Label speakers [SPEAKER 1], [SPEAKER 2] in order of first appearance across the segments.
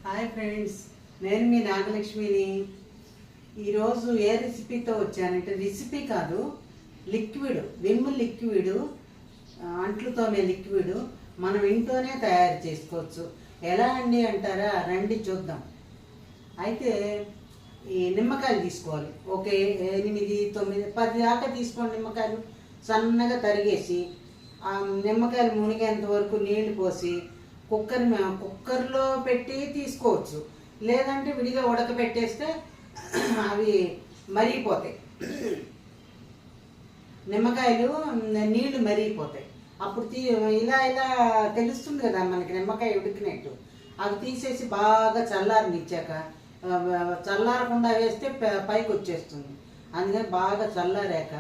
[SPEAKER 1] Hi friends, నేను మీ నాగలక్ష్మిని. ఈరోజు ఏ రెసిపీతో వచ్చానంటే, రెసిపీ కాదు, లిక్విడ్, విమ్ లిక్విడ్, అంట్లుతోనే లిక్విడ్ మనం ఇంట్లోనే తయారు చేసుకోవచ్చు. ఎలా అండి అంటారా? రండి చూద్దాం. అయితే ఈ నిమ్మకాయలు తీసుకోవాలి. ఒక 8, 9, 10 దాకా తీసుకోండి. నిమ్మకాయలు సన్నగా తరిగేసి నిమ్మకాయలు మునిగేంత వరకు నీళ్లు పోసి కుక్కర్లో పెట్టి తీసుకోవచ్చు. లేదంటే విడిగా ఉడకబెట్టేస్తే అవి మరిగిపోతాయి. నిమ్మకాయలు నీళ్లు మరిగిపోతాయి. అప్పుడు ఇలా తెలుస్తుంది కదా మనకి నిమ్మకాయ ఉడికినట్టు. అవి తీసేసి బాగా చల్లారనిచ్చాక, చల్లారకుండా వేస్తే పైకి వచ్చేస్తుంది. అందుకని బాగా చల్లారాక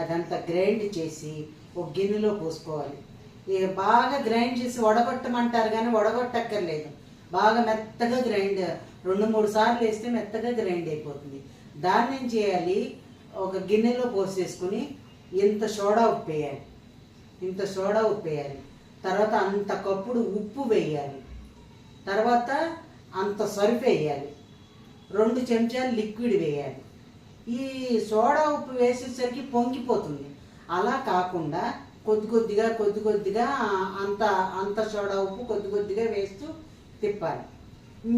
[SPEAKER 1] అదంతా గ్రైండ్ చేసి ఒక గిన్నెలో పోసుకోవాలి. బాగా గ్రైండ్ చేసి వడగొట్టమంటారు, కానీ వడగొట్టక్కర్లేదు. బాగా మెత్తగా గ్రైండ్ 2-3 సార్లు వేస్తే మెత్తగా గ్రైండ్ అయిపోతుంది. దాన్ని ఏం చేయాలి, ఒక గిన్నెలో పోసేసుకుని ఇంత సోడా ఉప్పు వేయాలి. తర్వాత అంత కప్పుడు ఉప్పు వేయాలి. తర్వాత అంత సర్ఫ్ వేయాలి. 2 చెంచాలు లిక్విడ్ వేయాలి. ఈ సోడా ఉప్పు వేసేసరికి పొంగిపోతుంది. అలా కాకుండా కొద్ది కొద్దిగా అంత సోడా ఉప్పు కొద్దిగా వేస్తూ తిప్పాలి.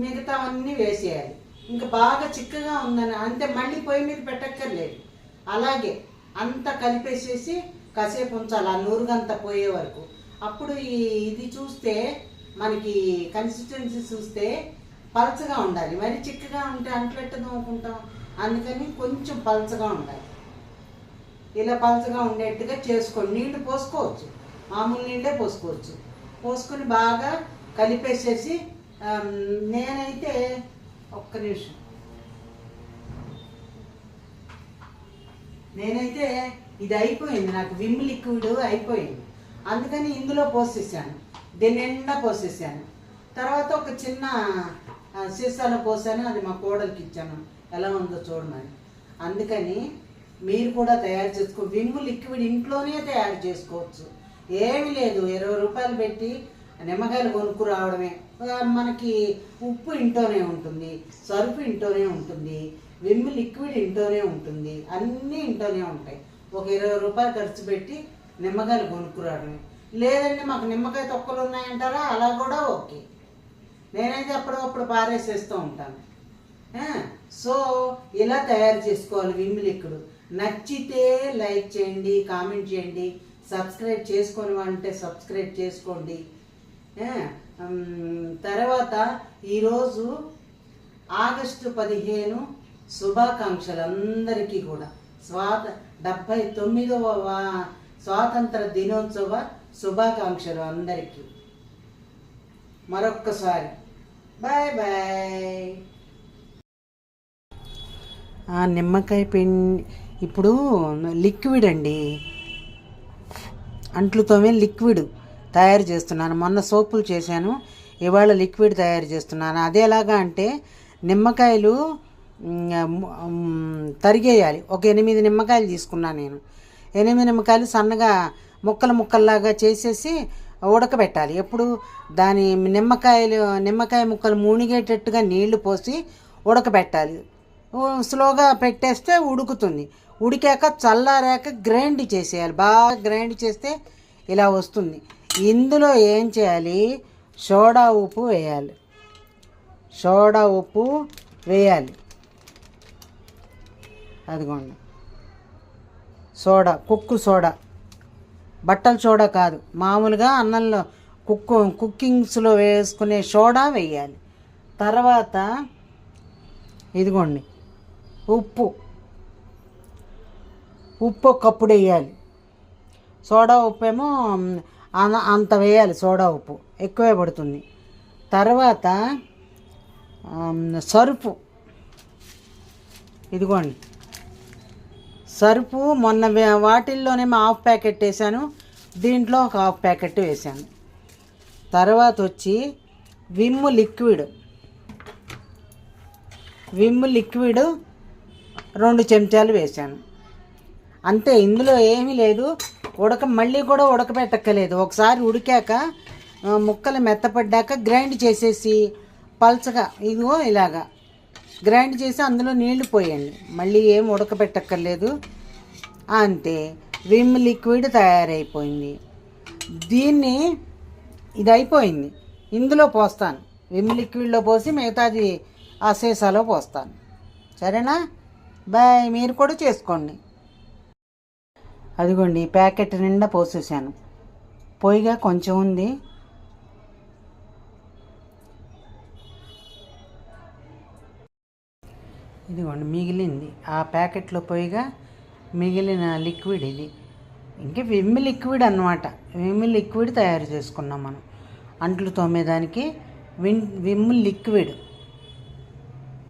[SPEAKER 1] మిగతావన్నీ వేసేయాలి. ఇంకా బాగా చిక్కగా ఉందని అంటే మళ్ళీ పొయ్యి మీద పెట్టక్కర్లేదు. అలాగే అంతా కలిపేసేసి కాసేపు ఉంచాలి, ఆ నూరుగంతా పోయే వరకు. అప్పుడు ఇది చూస్తే మనకి కన్సిస్టెన్సీ చూస్తే పలచగా ఉండాలి. మరి చిక్కగా ఉంటే అంట్లెట్టదు అనుకుంటాం. అందుకని కొంచెం పలచగా ఉండాలి. ఇలా పలచగా ఉండేట్టుగా చేసుకోండి. నీళ్లు పోసుకోవచ్చు, మామూలు నీళ్ళే పోసుకోవచ్చు. పోసుకొని బాగా కలిపేసేసి నేనైతే ఒక్క నిమిషం ఇది అయిపోయింది, నాకు విమ్ లిక్విడ్ అయిపోయింది. అందుకని ఇందులో పోసేసాను, దీని నిండా పోసేసాను. తర్వాత ఒక చిన్న సీసాలో పోసాను, అది మా కోడలికి ఇచ్చాను, ఎలా ఉందో చూడమని. అందుకని మీరు కూడా తయారు చేసుకో. విమ్ లిక్విడ్ ఇంట్లోనే తయారు చేసుకోవచ్చు. ఏమీ లేదు, 20 రూపాయలు పెట్టి నిమ్మకాయలు కొనుక్కు రావడమే. మనకి ఉప్పు ఇంట్లోనే ఉంటుంది, సరుపు ఇంట్లోనే ఉంటుంది, విమ్ లిక్విడ్ ఇంట్లోనే ఉంటుంది, అన్నీ ఇంట్లోనే ఉంటాయి. ఒక 20 రూపాయలు ఖర్చు పెట్టి నిమ్మకాయలు కొనుక్కు రావడమే. లేదండి మాకు నిమ్మకాయ తొక్కలు ఉన్నాయంటారా, అలా కూడా ఓకే. నేనైతే అప్పుడప్పుడు పారేసేస్తూ ఉంటాను. సో ఇలా తయారు చేసుకోవాలి విమ్ లిక్విడ్. నచ్చితే లైక్ చేయండి, కామెంట్ చేయండి, సబ్స్క్రైబ్ చేసుకొని అంటే సబ్స్క్రైబ్ చేసుకోండి. తర్వాత ఈరోజు ఆగస్టు 15 శుభాకాంక్షలు అందరికీ కూడా. 79వ స్వాతంత్ర దినోత్సవ శుభాకాంక్షలు అందరికీ. మరొక్కసారి బాయ్ బాయ్. నిమ్మకాయ పిండి ఇప్పుడు లిక్విడ్ అండి, అంట్లుతోనే లిక్విడ్ తయారు చేస్తున్నాను. మొన్న సోపులు చేశాను, ఇవాళ లిక్విడ్ తయారు చేస్తున్నాను. అది ఎలాగా అంటే, నిమ్మకాయలు తరిగేయాలి. ఒక 8 నిమ్మకాయలు తీసుకున్నాను నేను. 8 నిమ్మకాయలు సన్నగా ముక్కల్లాగా చేసేసి ఉడకబెట్టాలి. ఎప్పుడు దాని నిమ్మకాయ ముక్కలు మునిగేటట్టుగా నీళ్లు పోసి ఉడకబెట్టాలి. స్లోగా పెట్టేస్తే ఉడుకుతుంది. ఉడికాక చల్లారాక గ్రైండ్ చేసేయాలి. బాగా గ్రైండ్ చేస్తే ఇలా వస్తుంది. ఇందులో ఏం చేయాలి, సోడా ఉప్పు వేయాలి. అదిగోండి, కుక్కు సోడా, బట్టల సోడా కాదు, మామూలుగా అన్నంలో కుకింగ్స్లో వేసుకునే సోడా వేయాలి. తర్వాత ఇదిగోండి ఉప్పు ఒక కప్పుడు వేయాలి. సోడా ఉప్పు ఏమో అంత వేయాలి. సోడా ఉప్పు ఎక్కువే పడుతుంది. తర్వాత సరుపు, ఇదిగోండి సరుపు. మొన్న వాటిల్లోనేమో 1/2 ప్యాకెట్ వేసాను, దీంట్లో ఒక 1/2 ప్యాకెట్ వేసాను. తర్వాత వచ్చి విమ్ లిక్విడ్ 2 చెంచాలు వేసాను. అంతే, ఇందులో ఏమీ లేదు. మళ్ళీ కూడా ఉడకబెట్టక్కలేదు. ఒకసారి ఉడికాక ముక్కలు మెత్తపడ్డాక గ్రైండ్ చేసేసి పల్చగా ఇదిగో ఇలాగా గ్రైండ్ చేసి అందులో నీళ్లు పోయండి. మళ్ళీ ఏం ఉడకబెట్టక్కర్లేదు. అంతే, విమ్ లిక్విడ్ తయారైపోయింది. దీన్ని ఇది అయిపోయింది, ఇందులో పోస్తాను. విమ్ లిక్విడ్లో పోసి మిగతాది ఆ సీసాలో పోస్తాను. సరేనా? బాయ్. మీరు కూడా చేసుకోండి. అదిగోండి, ప్యాకెట్ నిండా పోసేసాను. పొయ్యిగా కొంచెం ఉంది. ఇదిగోండి మిగిలింది, ఆ ప్యాకెట్లో పొయ్యిగా మిగిలిన లిక్విడ్ ఇది. ఇంకా విమ్ లిక్విడ్ అన్నమాట. విమ్ లిక్విడ్ తయారు చేసుకున్నాం మనం అంట్లు తోమేదానికి. Vim liquid